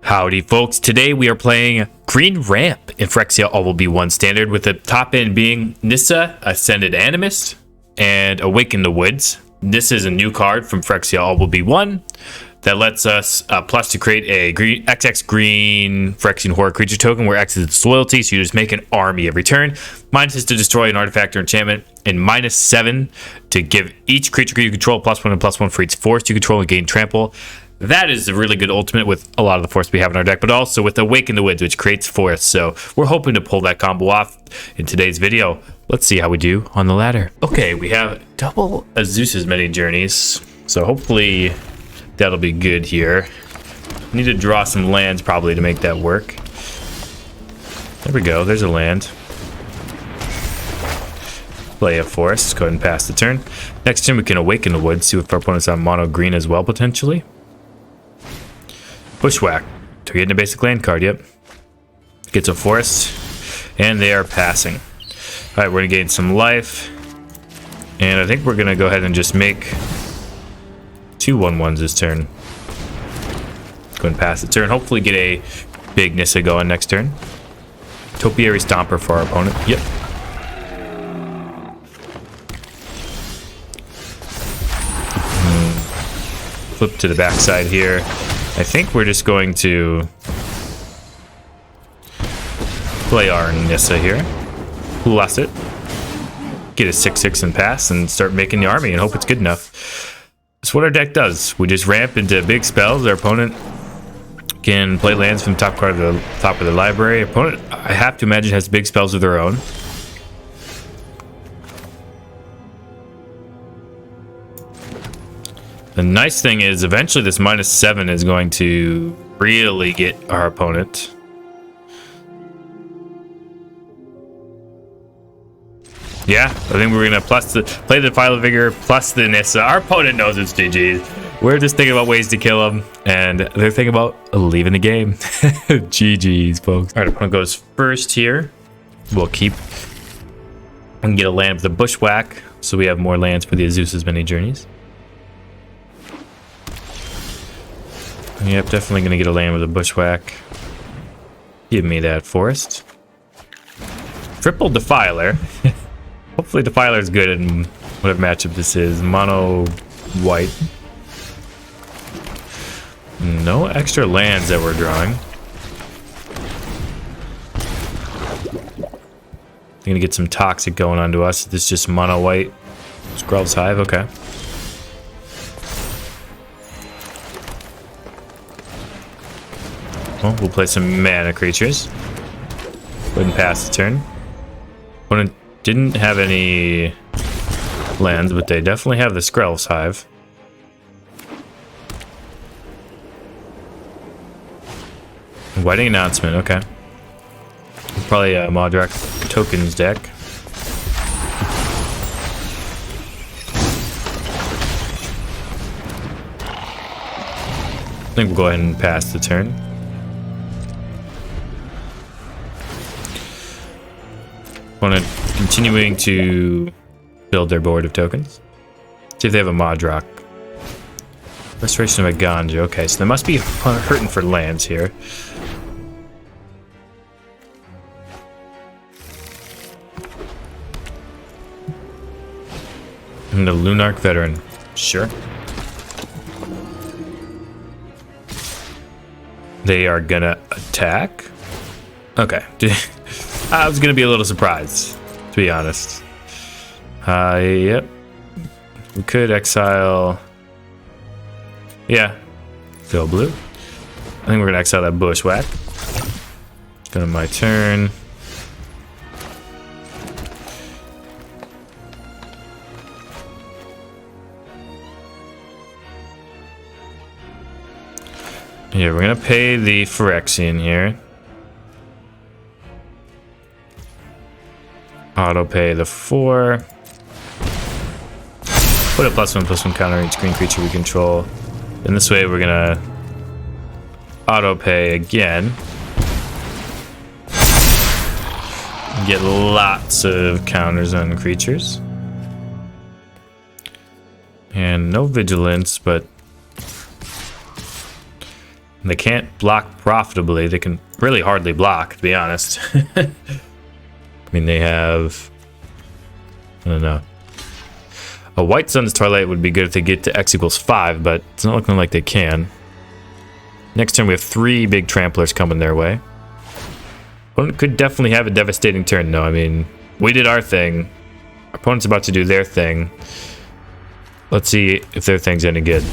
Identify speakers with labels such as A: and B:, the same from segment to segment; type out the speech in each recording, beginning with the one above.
A: Howdy folks, today we are playing Green Ramp in Phyrexia All Will Be One Standard, with the top end being Nissa, Ascended Animist, and Awaken the Woods. This is a new card from Phyrexia All Will Be One that lets us plus to create a green XX green Phyrexian horror creature token where X is its loyalty, so you just make an army every turn. Minus is to destroy an artifact or enchantment, and -7 to give each creature you control +1 and +1 for each force you control and gain trample. That is a really good ultimate with a lot of the force we have in our deck, but also with Awaken the Woods, which creates force. So we're hoping to pull that combo off in today's video. Let's see how we do on the ladder. Okay, we have double Azusa's many journeys, so hopefully that'll be good here. Need to draw some lands probably to make that work. There we go, there's a land. Play a forest, go ahead and pass the turn. Next turn we can Awaken the Woods, see if our opponent's on mono green as well potentially. Bushwhack. So we're getting a basic land card, yep. Gets a forest, and they are passing. Alright, we're gonna gain some life. And I think we're gonna go ahead and just make 2 1/1s this turn. Go ahead and pass the turn. Hopefully get a big Nissa going next turn. Topiary Stomper for our opponent. Yep. Flip to the backside here. I think we're just going to play our Nissa here. Plus it. Get a 6/6 and pass and start making the army and hope it's good enough. That's what our deck does. We just ramp into big spells. Our opponent can play lands from the top card of the top of the library. Opponent, I have to imagine, has big spells of their own. The nice thing is eventually this -7 is going to really get our opponent. Yeah, I think we're gonna play the Defiler of Vigor plus the Nissa. Our opponent knows it's GG's. We're just thinking about ways to kill him, and they're thinking about leaving the game. GG's, folks. All right, opponent goes first here. We'll keep and get a land with the Bushwhack, so we have more lands for the Azusa's many journeys. Yep, definitely gonna get a land with a Bushwhack. Give me that forest. Triple Defiler. Hopefully Defiler is good in whatever matchup this is. Mono white. No extra lands that we're drawing. Gonna get some toxic going onto us. This is just mono white. Scrawl's Hive, okay. Well, we'll play some mana creatures. Go ahead and pass the turn. Opponent didn't have any lands, but they definitely have the Screll's Hive. Wedding Announcement, okay. Probably a Modrak tokens deck. I think we'll go ahead and pass the turn. Opponent continuing to build their board of tokens. See if they have a Modrak. Restoration of a Ganja. Okay, so they must be hurting for lands here. And the Lunarch Veteran. Sure. They are gonna attack. Okay. I was gonna be a little surprised, to be honest. Yep. We could exile. Yeah. Go blue. I think we're gonna exile that Bushwhack. Go to my turn. Yeah, we're gonna pay the Phyrexian here. Auto pay the 4. Put a +1/+1 counter each green creature we control. And this way we're gonna auto pay again. Get lots of counters on creatures. And no vigilance, but And they can't block profitably. They can really hardly block, to be honest. I mean, they have... I don't know. A White Sun's Twilight would be good if they get to X equals 5, but it's not looking like they can. Next turn, we have 3 big tramplers coming their way. Opponent could definitely have a devastating turn, though. I mean, we did our thing. Our opponent's about to do their thing. Let's see if their thing's any good.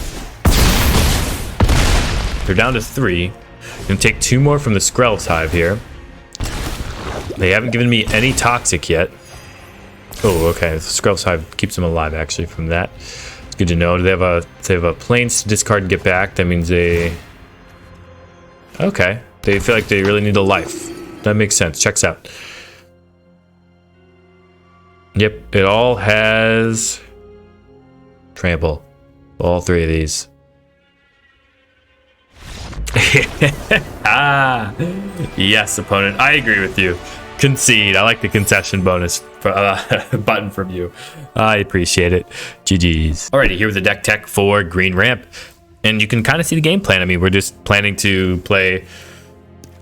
A: They're down to 3. Gonna take 2 more from the Skrell's Hive here. They haven't given me any toxic yet. Oh, okay. The Skrell's Hive keeps them alive, actually, from that. It's good to know. Do they have a planes to discard and get back? That means they... Okay. They feel like they really need a life. That makes sense. Checks out. Yep. It all has... Trample. All 3 of these. Ah, yes, opponent. I agree with you. Concede. I like the concession bonus button from you. I appreciate it. GG's. Alrighty, here with the deck tech for Green Ramp. And you can kind of see the game plan. I mean, we're just planning to play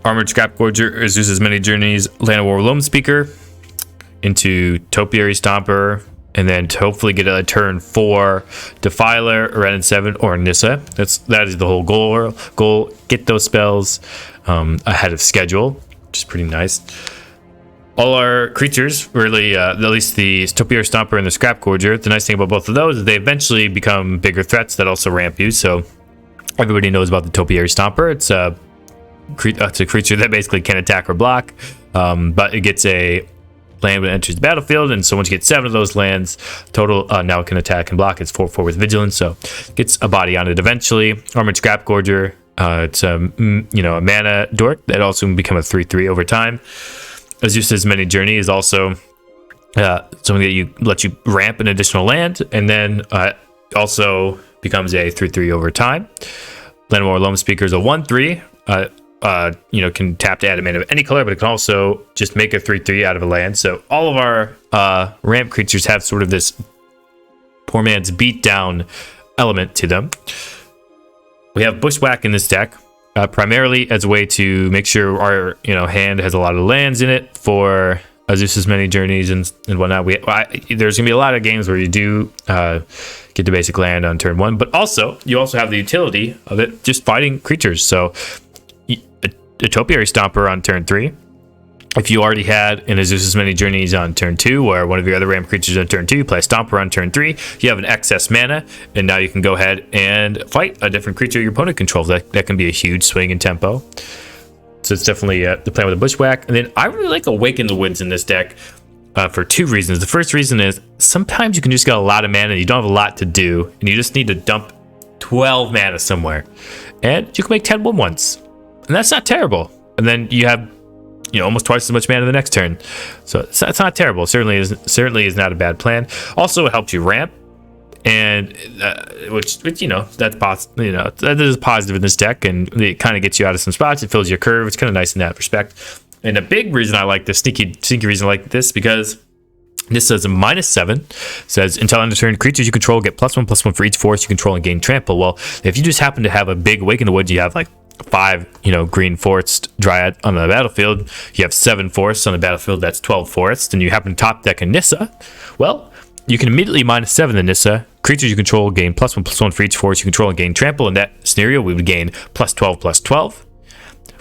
A: Armored Scrapgorger, Azusa's Many Journeys, Land of War Loamspeaker into Topiary Stomper, and then to hopefully get a turn 4 Defiler, Wrenn and Seven, or Nissa. That is the whole goal. Get those spells ahead of schedule, which is pretty nice. All our creatures, really, at least the Topiary Stomper and the Scrapgorger, the nice thing about both of those is they eventually become bigger threats that also ramp you. So everybody knows about the Topiary Stomper. It's a creature that basically can attack or block, but it gets a land when it enters the battlefield, and so once you get 7 of those lands total, now it can attack and block. It's 4/4 with vigilance, so gets a body on it eventually. Armored Scrapgorger, it's a mana dork that also can become a 3/3 over time. Azusa's Many Journey is also something that lets you ramp an additional land, and then also becomes a 3/3 over time. Land of War Loamspeaker is a 1/3. Can tap to add a mana of any color, but it can also just make a 3/3 out of a land. So all of our ramp creatures have sort of this poor man's beatdown element to them. We have Bushwhack in this deck, primarily as a way to make sure our hand has a lot of lands in it for Azusa's Many Journeys and whatnot. There's gonna be a lot of games where you do get the basic land on turn 1, but you also have the utility of it just fighting creatures. So a Topiary Stomper on turn 3. If you already had an Azusa's Many Journeys on turn 2, or one of your other ramp creatures on turn 2, you play a Stomper on turn 3, you have an excess mana, and now you can go ahead and fight a different creature your opponent controls. That can be a huge swing in tempo. So it's definitely the plan with the Bushwhack. And then I really like Awaken the Woods in this deck for 2 reasons. The first reason is sometimes you can just get a lot of mana and you don't have a lot to do, and you just need to dump 12 mana somewhere, and you can make 10 1/1s. And that's not terrible. And then you have, almost twice as much mana the next turn. So it's not terrible. Certainly is not a bad plan. Also, it helps you ramp, and which that's that is positive in this deck, and it kind of gets you out of some spots. It fills your curve. It's kind of nice in that respect. And a big reason I like this, sneaky reason I like this, because this says a -7. Says until end of turn, creatures you control get +1/+1 for each forest you control and gain trample. Well, if you just happen to have a big Awaken the Woods, you have like 5 green forest dryad on the battlefield, you have 7 forests on the battlefield, that's 12 forests, and you happen to top deck a Nissa, well, you can immediately -7 the Nissa. Creatures you control gain +1/+1 for each forest you control and gain trample. In that scenario, we would gain +12/+12.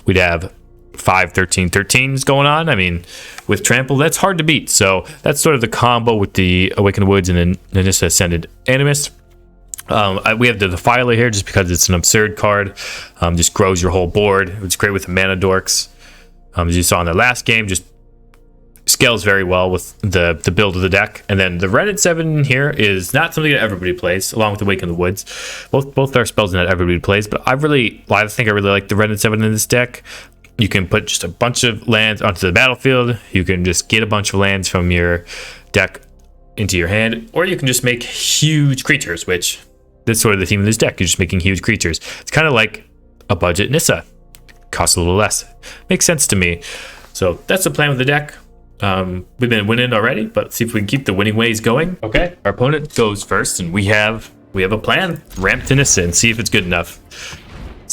A: We'd have 5 13/13s going on. I mean, with trample, that's hard to beat. So that's sort of the combo with the Awaken the Woods and then the Nissa Ascended Animist. We have the Defiler here just because it's an absurd card. Just grows your whole board. It's great with the mana dorks. As you saw in the last game, just scales very well with the build of the deck. And then the Wrenn and Seven here is not something that everybody plays, along with the Awaken the Woods. Both are spells that everybody plays, but I think I really like the Wrenn and Seven in this deck. You can put just a bunch of lands onto the battlefield. You can just get a bunch of lands from your deck into your hand, or you can just make huge creatures, which that's sort of the theme of this deck. You're just making huge creatures. It's kind of like a budget Nissa. Costs a little less. Makes sense to me. So that's the plan with the deck. We've been winning already, but let's see if we can keep the winning ways going. Okay, our opponent goes first, and we have a plan. Ramp to Nissa and see if it's good enough.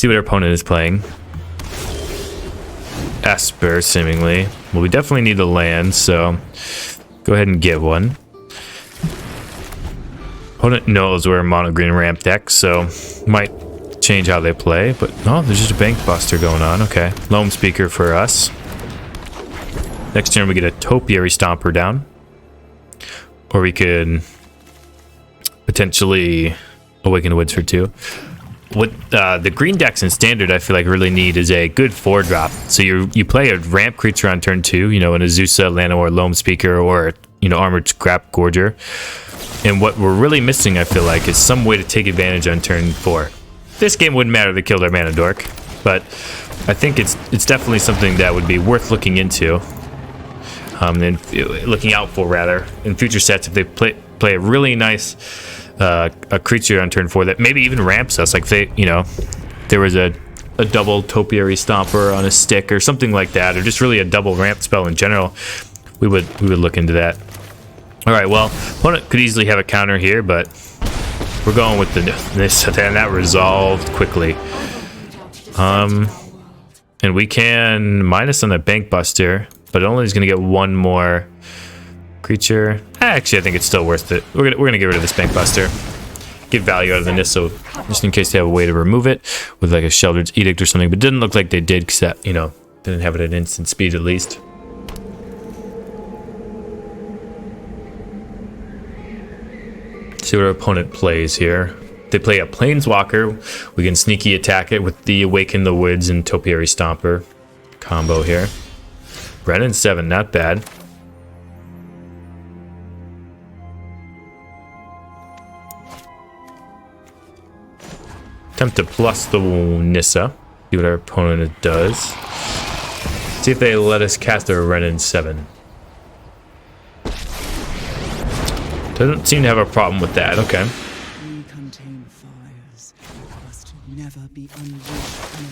A: See what our opponent is playing. Esper, seemingly. Well, we definitely need a land, so go ahead and get one. Opponent knows we're a mono green ramp deck, so might change how they play. But no, there's just a bank buster going on. Okay, Loamspeaker for us. Next turn we get a Topiary Stomper down, or we could potentially Awaken the Woods for 2. What the green decks in standard I feel like really need is a good 4-drop. So you play a ramp creature on turn 2, you know, an Azusa, Llanowar, Loamspeaker, or, you know, Armored Scrapgorger. And what we're really missing, I feel like, is some way to take advantage on turn 4. This game wouldn't matter if they killed our mana dork, but I think it's definitely something that would be worth looking into. And looking out for, rather, in future sets if they play a really nice a creature on turn 4 that maybe even ramps us, like they, you know, there was a double Topiary Stomper on a stick or something like that, or just really a double ramp spell in general, we would look into that. All right, well, opponent could easily have a counter here, but we're going with this, and that resolved quickly. And we can minus on the Bank Buster, but only is going to get one more creature. Actually, I think it's still worth it. We're gonna get rid of this Bank Buster. Get value out of the Nissa, just in case they have a way to remove it with like a Sheldred's Edict or something. But it didn't look like they did, because that, you know, didn't have it at instant speed at least. See what our opponent plays here. They play a Planeswalker. We can sneaky attack it with the Awaken the Woods and Topiary Stomper combo here. Wrenn and Seven, not bad. Attempt to plus the Nissa. See what our opponent does. See if they let us cast a Wrenn and Seven. Doesn't seem to have a problem with that. Okay.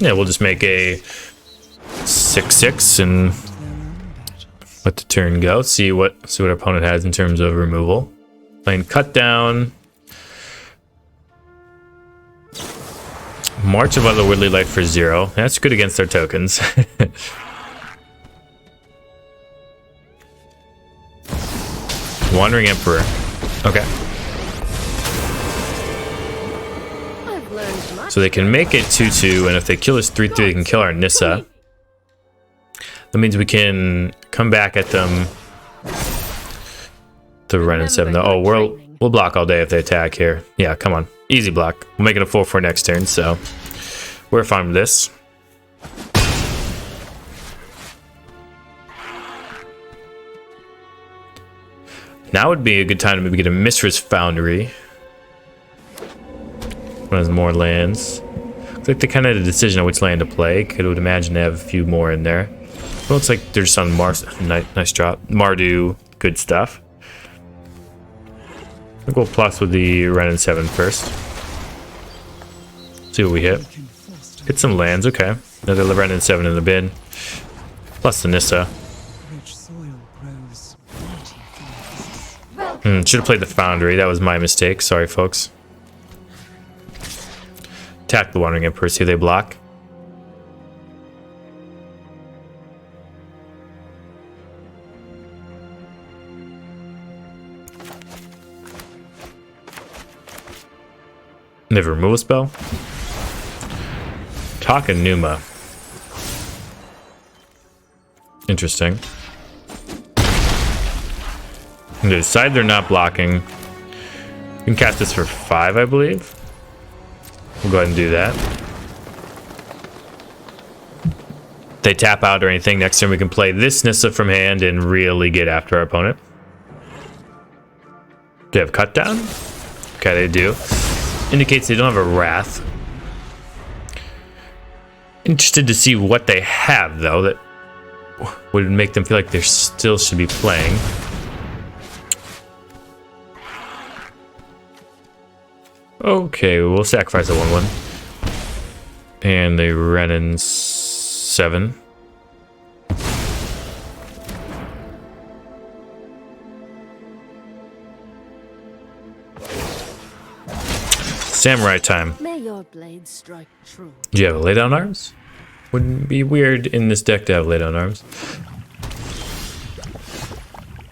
A: Yeah, we'll just make a 6/6 and let the turn go. See what our opponent has in terms of removal. Playing Cut Down. March of Otherworldly Life for 0. That's good against our tokens. Wandering Emperor. Okay. So they can make it 2/2, and if they kill us 3/3, they can kill our Nissa. That means we can come back at them. The Wrenn and Seven. Oh, we'll block all day if they attack here. Yeah, come on. Easy block. We'll make it a 4/4 next turn, so we're fine with this. Now would be a good time to maybe get a Mistress Foundry. One has more lands. Looks like they kind of had a decision on which land to play. Could would imagine they have a few more in there. Well, looks like they're just on Mars. Nice drop. Mardu, good stuff. We'll go plus with the Wrenn and Seven first. See what we hit. Get some lands, okay. Another Wrenn and Seven in the bin. Plus the Nissa. Should have played the Foundry. That was my mistake. Sorry, folks. Attack the Wandering Emperor. See if they block. Never remove a spell. Takenuma. Interesting. They decide they're not blocking. You can cast this for 5, I believe. We'll go ahead and do that. If they tap out or anything, next turn we can play this Nissa from hand and really get after our opponent. Do they have Cut Down? Okay, they do. Indicates they don't have a Wrath. Interested to see what they have, though, that would make them feel like they still should be playing. Okay, we'll sacrifice a 1/1. And the Wrenn and Seven. Samurai time.
B: May your blade strike true.
A: Do you have a laydown arms? Wouldn't be weird in this deck to have laydown arms.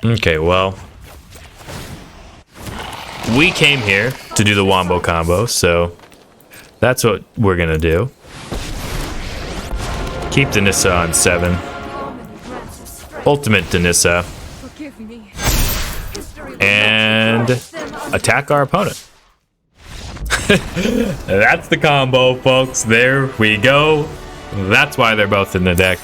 A: Okay, well, we came here to do the wombo combo, so that's what we're gonna do. Keep the Nissa on 7. Ultimate to Nissa. And attack our opponent. That's the combo, folks. There we go. That's why they're both in the deck.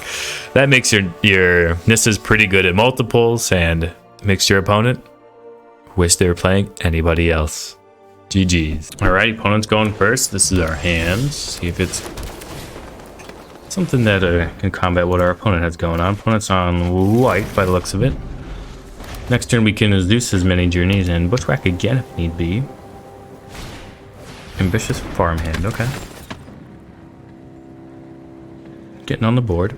A: That makes your Nissa's pretty good at multiples and makes your opponent wish they were playing anybody else. GG's. Alright, opponent's going first. This is our hands. See if it's something that can combat what our opponent has going on. Opponent's on white by the looks of it. Next turn we can Azusa's many journeys and bushwhack again if need be. Ambitious farmhand, okay. Getting on the board.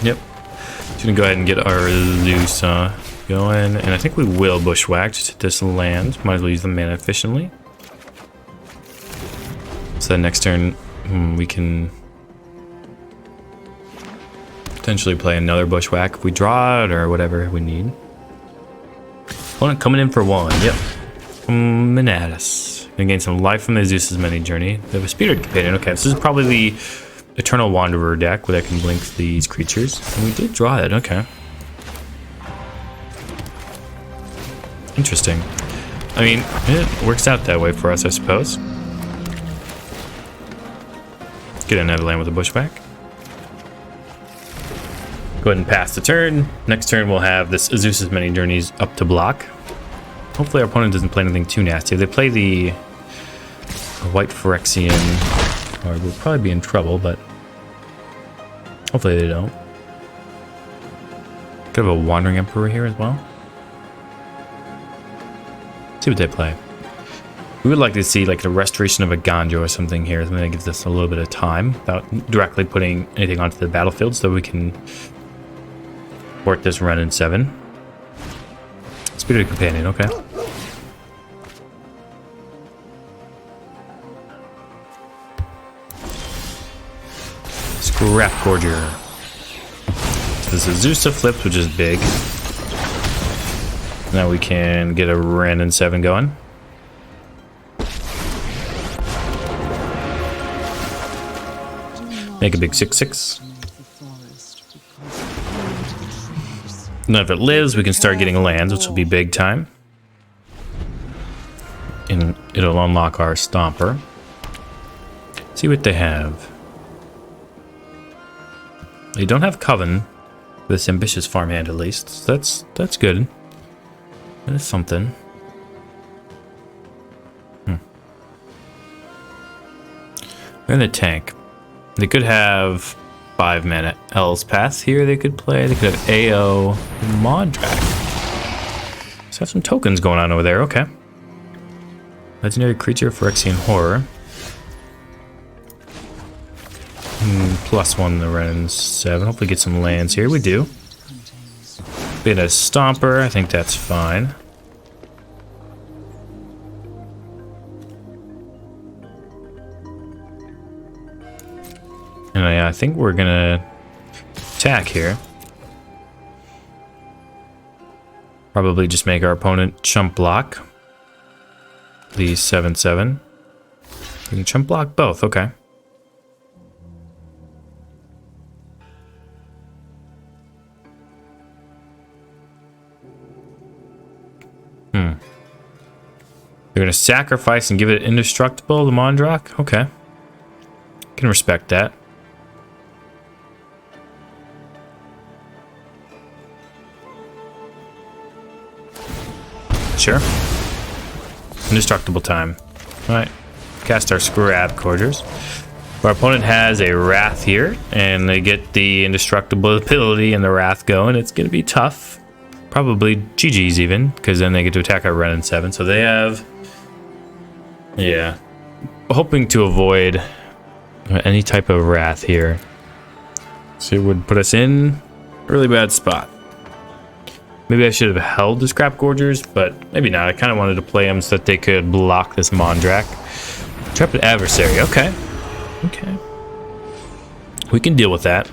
A: Yep. Just gonna go ahead and get our Azusa going, and I think we will bushwhack just hit this land. Might as well use the mana efficiently. So then next turn we can potentially play another bushwhack if we draw it or whatever we need. Opponent coming in for 1. Yep. Coming at us. Gonna gain some life from the Azusa's many journey. They have a Spirited Companion. Okay, so this is probably the Eternal Wanderer deck where I can blink these creatures. And we did draw it, okay. Interesting. I mean, it works out that way for us, I suppose. Let's get another land with a bushwhack. Go ahead and pass the turn. Next turn we'll have this Azusa's many journeys up to block. Hopefully our opponent doesn't play anything too nasty. If they play the white Phyrexian, or we'll probably be in trouble, but hopefully they don't. Could have a Wandering Emperor here as well. See what they play. We would like to see like the restoration of a Ganjo or something here. Something that gives us a little bit of time without directly putting anything onto the battlefield, so we can port this Wrenn and Seven. Spirited Companion, okay. Scrapgorger. So this is Azusa flips, which is big. Now we can get a Wrenn and Seven going. Make a big 6/6. Now if it lives, we can start getting lands, which will be big time. And it'll unlock our Stomper. See what they have. They don't have Coven. This ambitious farmhand at least. So that's good. That is something. They're in the tank. They could have 5 mana Elspeth here they could play. They could have AO Mondrak. So have some tokens going on over there, okay. Legendary creature, Phyrexian Horror. +1 the Wrenn and Seven. Hopefully get some lands here. We do. Bit of Stomper, I think that's fine. And I think we're gonna attack here. Probably just make our opponent chump block. The 7/7. We can chump block both, okay. They're gonna sacrifice and give it indestructible, the Mondrak? Okay. Can respect that. Sure. Indestructible time. Alright. Cast our Scrapgorgers. Our opponent has a Wrath here, and they get the indestructible ability and the Wrath going. It's gonna be tough. Probably GG's even, because then they get to attack our Wrenn and Seven. So they have... Yeah. Hoping to avoid any type of Wrath here. So it would put us in a really bad spot. Maybe I should have held the Scrapgorgers, but maybe not. I kind of wanted to play them so that they could block this Mondrak. Intrepid Adversary. Okay. Okay. We can deal with that.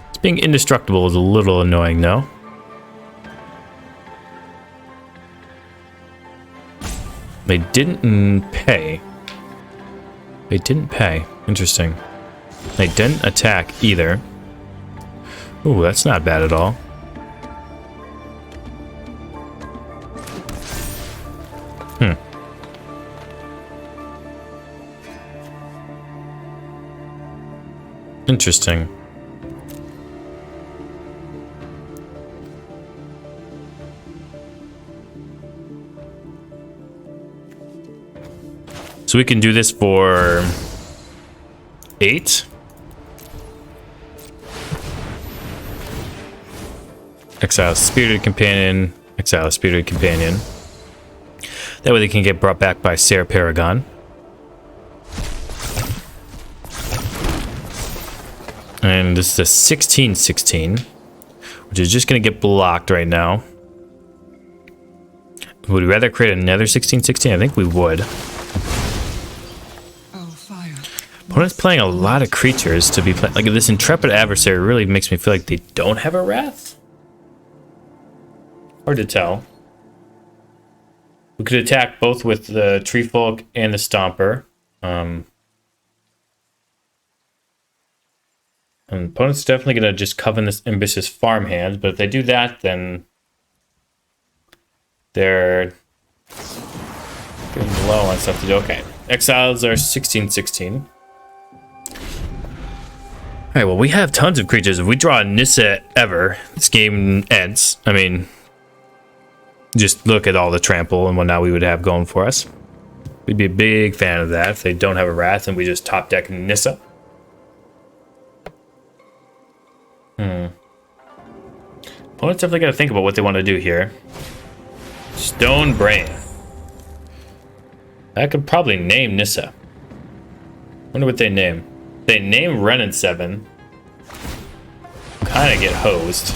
A: It's being indestructible is a little annoying, though. They didn't pay. They didn't pay. Interesting. They didn't attack either. Ooh, that's not bad at all. Interesting. So we can do this for 8. Exile Spirited Companion. Exile Spirited Companion. That way they can get brought back by Sarah Paragon. And this is a 16/16, which is just going to get blocked right now. Would we rather create another 16/16? I think we would. Opponent's playing a lot of creatures to be playing. Like, this Intrepid Adversary really makes me feel like they don't have a Wrath. Hard to tell. We could attack both with the Tree Folk and the Stomper. And opponent's definitely going to just coven this ambitious farmhand, but if they do that, then they're getting low on stuff to do. Okay, exiles are 16/16. Alright, well, we have tons of creatures. If we draw a Nissa ever, this game ends. I mean, just look at all the trample and whatnot we would have going for us. We'd be a big fan of that if they don't have a Wrath and we just top deck Nissa. Opponent's definitely got to think about what they want to do here. Stone Brain. I could probably name Nissa. Wonder what they name. They name Wrenn and Seven. Kind of get hosed.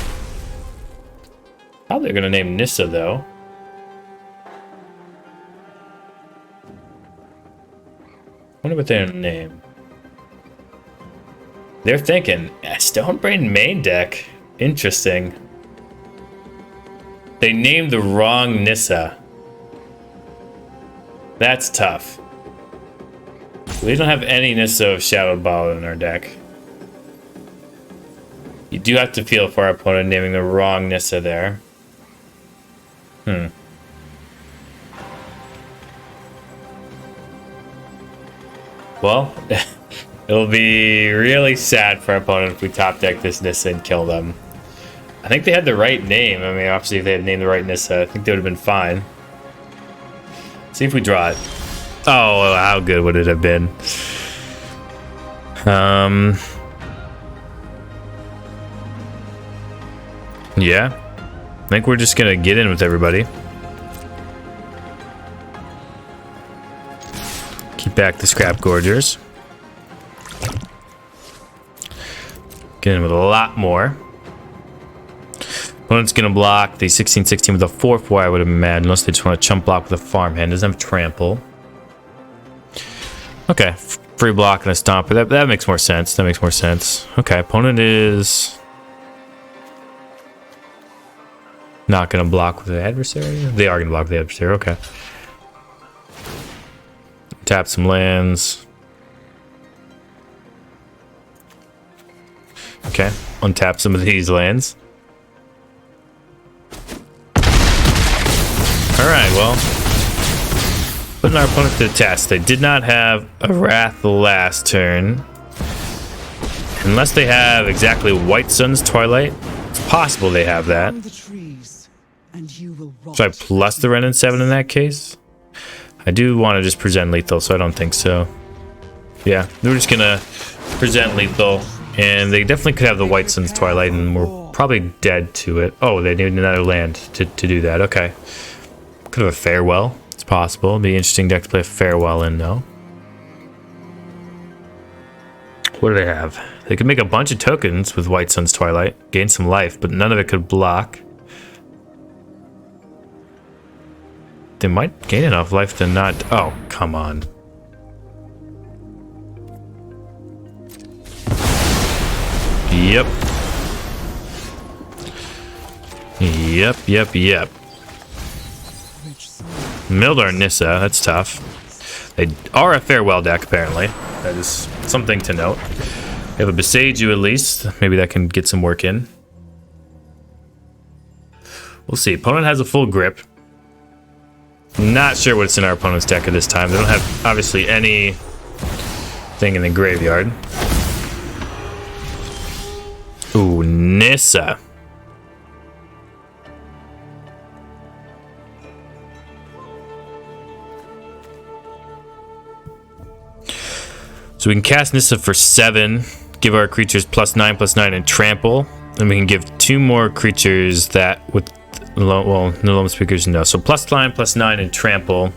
A: How they're gonna name Nissa though? Wonder what their name. They're thinking Stonebrain main deck. Interesting. They named the wrong Nissa. That's tough. We don't have any Nissa of Shadowed Ball in our deck. You do have to feel for our opponent naming the wrong Nissa there. Well, it'll be really sad for our opponent if we top deck this Nissa and kill them. I think they had the right name. I mean, obviously, if they had named the right Nissa, I think they would have been fine. See if we draw it. Oh, how good would it have been? Yeah. I think we're just gonna get in with everybody. Keep back the Scrapgorgers. Get in with a lot more. Opponent's gonna block the 16/16 with a 4/4, I would imagine, unless they just want to chump block with a farmhand. Doesn't have trample. Okay, free block and a Stomper. That makes more sense. That makes more sense. Okay, opponent is not gonna block with the adversary. They are gonna block with the adversary. Okay. Tap some lands. Okay, untap some of these lands. Alright, well, putting our opponent to the test. They did not have a Wrath the last turn. Unless they have exactly White Sun's Twilight. It's possible they have that. Should I plus the Wrenn and Seven in that case? I do want to just present lethal, so I don't think so. Yeah, we're just gonna present lethal. And they definitely could have the White Sun's Twilight, and we're probably dead to it. Oh, they need another land to do that. Okay. Could have a Farewell. It's possible. It'd be an interesting deck to play a Farewell in, though. What do they have? They could make a bunch of tokens with White Sun's Twilight, gain some life, but none of it could block. They might gain enough life to not... Oh, come on. Yep. Yep. Mildar and Nissa, that's tough. They are a farewell deck, apparently. That is something to note. They have a Beseiju at least. Maybe that can get some work in. We'll see. Opponent has a full grip. Not sure what's in our opponent's deck at this time. They don't have, obviously, any thing in the graveyard. Ooh, Nissa. So we can cast Nissa for 7, give our creatures +9/+9 and trample, and we can give 2 more creatures that with well, no Loamspeakers, no. So +9/+9 and trample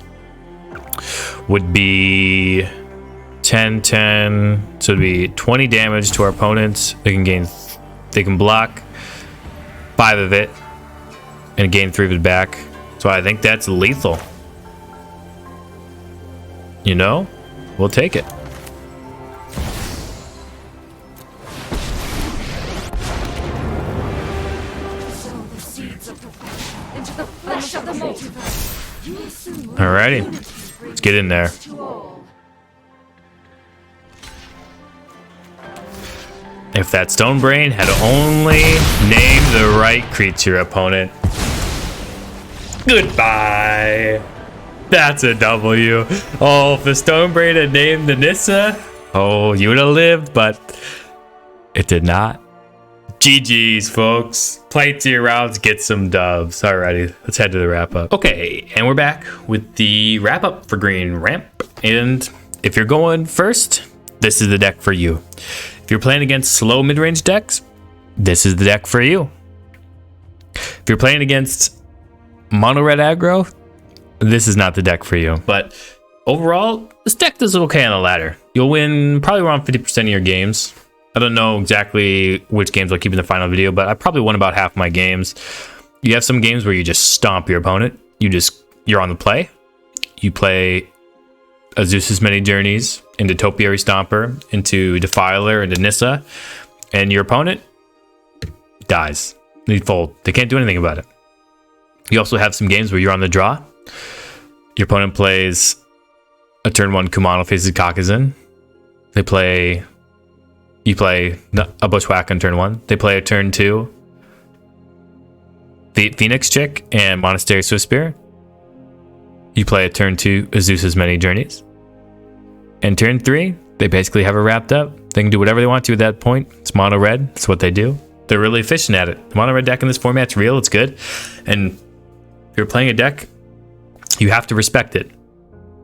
A: would be 10. So it'd be 20 damage to our opponents. They can block 5 of it and gain 3 of it back. So I think that's lethal. You know, we'll take it. Alrighty, let's get in there. If that Stone Brain had only named the right creature, opponent. Goodbye. That's a W. Oh, if the Stone Brain had named the Nissa, oh, you would have lived, but it did not. GG's, folks. Play 2 rounds, get some dubs. Alrighty, let's head to the wrap up. Okay, and we're back with the wrap up for Green Ramp. And if you're going first, this is the deck for you. If you're playing against slow mid-range decks, this is the deck for you. If you're playing against mono red aggro, this is not the deck for you. But overall, this deck does okay on the ladder. You'll win probably around 50% of your games. I don't know exactly which games I'll keep in the final video, but I probably won about half my games. You have some games where you just stomp your opponent. You're on the play. You play Azusa's Many Journeys into Topiary Stomper, into Defiler, into Nissa, and your opponent dies. They fold. They can't do anything about it. You also have some games where you're on the draw. Your opponent plays a turn 1 Kumano faces Kakazin. You play a Bushwhack on turn 1. They play a turn 2 the Phoenix Chick and Monastery Swiftspear. You play a turn 2 Azusa's Many Journeys. And turn 3, they basically have it wrapped up. They can do whatever they want to at that point. It's mono red. It's what they do. They're really efficient at it. The mono red deck in this format's real. It's good. And if you're playing a deck, you have to respect it.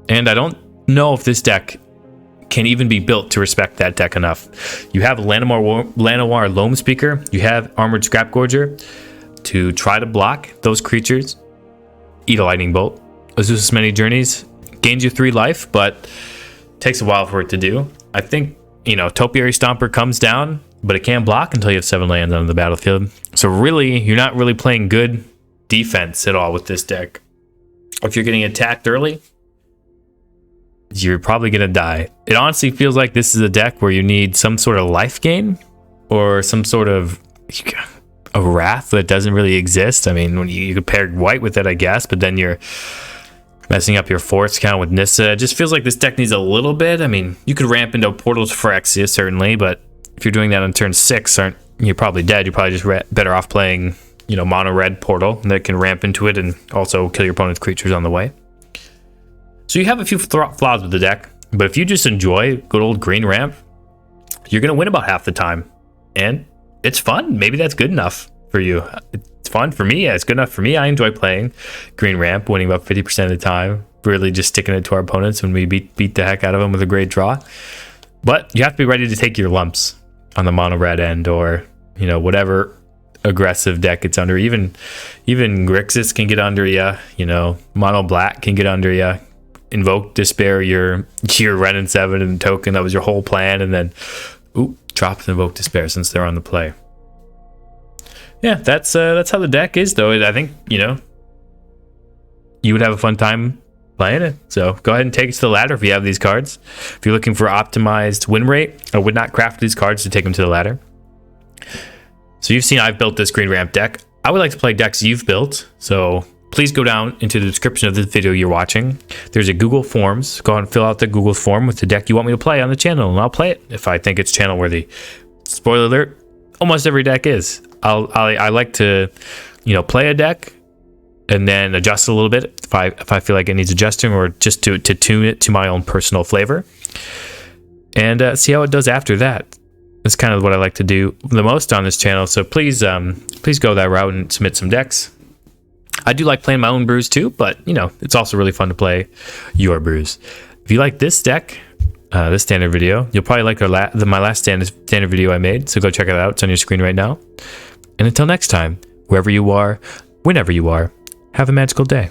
A: And I don't know if this deck can even be built to respect that deck enough. You have Llanowar Loamspeaker. You have Armored Scrapgorger to try to block those creatures. Eat a Lightning Bolt. Azusa's Many Journeys gains you 3 life, but takes a while for it to do. I think, Topiary Stomper comes down, but it can't block until you have 7 lands on the battlefield. So really, you're not really playing good defense at all with this deck. If you're getting attacked early, you're probably going to die. It honestly feels like this is a deck where you need some sort of life gain or some sort of a wrath that doesn't really exist. I mean, when you could pair white with it, I guess, but then you're messing up your forest count with Nissa. It just feels like this deck needs a little bit. I mean, you could ramp into Portal to Phyrexia, certainly, but if you're doing that on turn 6, you're probably dead. You're probably just better off playing, mono red Portal that can ramp into it and also kill your opponent's creatures on the way. So you have a few flaws with the deck, but if you just enjoy good old green ramp, you're going to win about half the time. And it's fun. Maybe that's good enough for you. It's fun for me. Yeah, it's good enough for me. I enjoy playing green ramp, winning about 50% of the time, really just sticking it to our opponents when we beat the heck out of them with a great draw. But you have to be ready to take your lumps on the mono red end, or whatever aggressive deck it's under. Even Grixis can get under you. Mono black can get under you. Invoke Despair your Wrenn and Seven and token. That was your whole plan, and then Ooh, drop and Invoke Despair since they're on the play. Yeah, that's how the deck is, though. I think, you know, you would have a fun time playing it. So go ahead and take it to the ladder if you have these cards. If you're looking for optimized win rate, I would not craft these cards to take them to the ladder. So you've seen I've built this green ramp deck. I would like to play decks you've built, so please go down into the description of this video you're watching. There's a Google Forms. Go ahead and fill out the Google form with the deck you want me to play on the channel, and I'll play it if I think it's channel worthy. Spoiler alert, almost every deck is. I like to, you know, play a deck and then adjust a little bit if I feel like it needs adjusting, or just to tune it to my own personal flavor, and see how it does after that. That's kind of what I like to do the most on this channel. So please go that route and submit some decks. I do like playing my own brews too, but you know, it's also really fun to play your brews. If you like this deck, this standard video, you'll probably like my last standard video I made. So go check it out. It's on your screen right now. And until next time, wherever you are, whenever you are, have a magical day.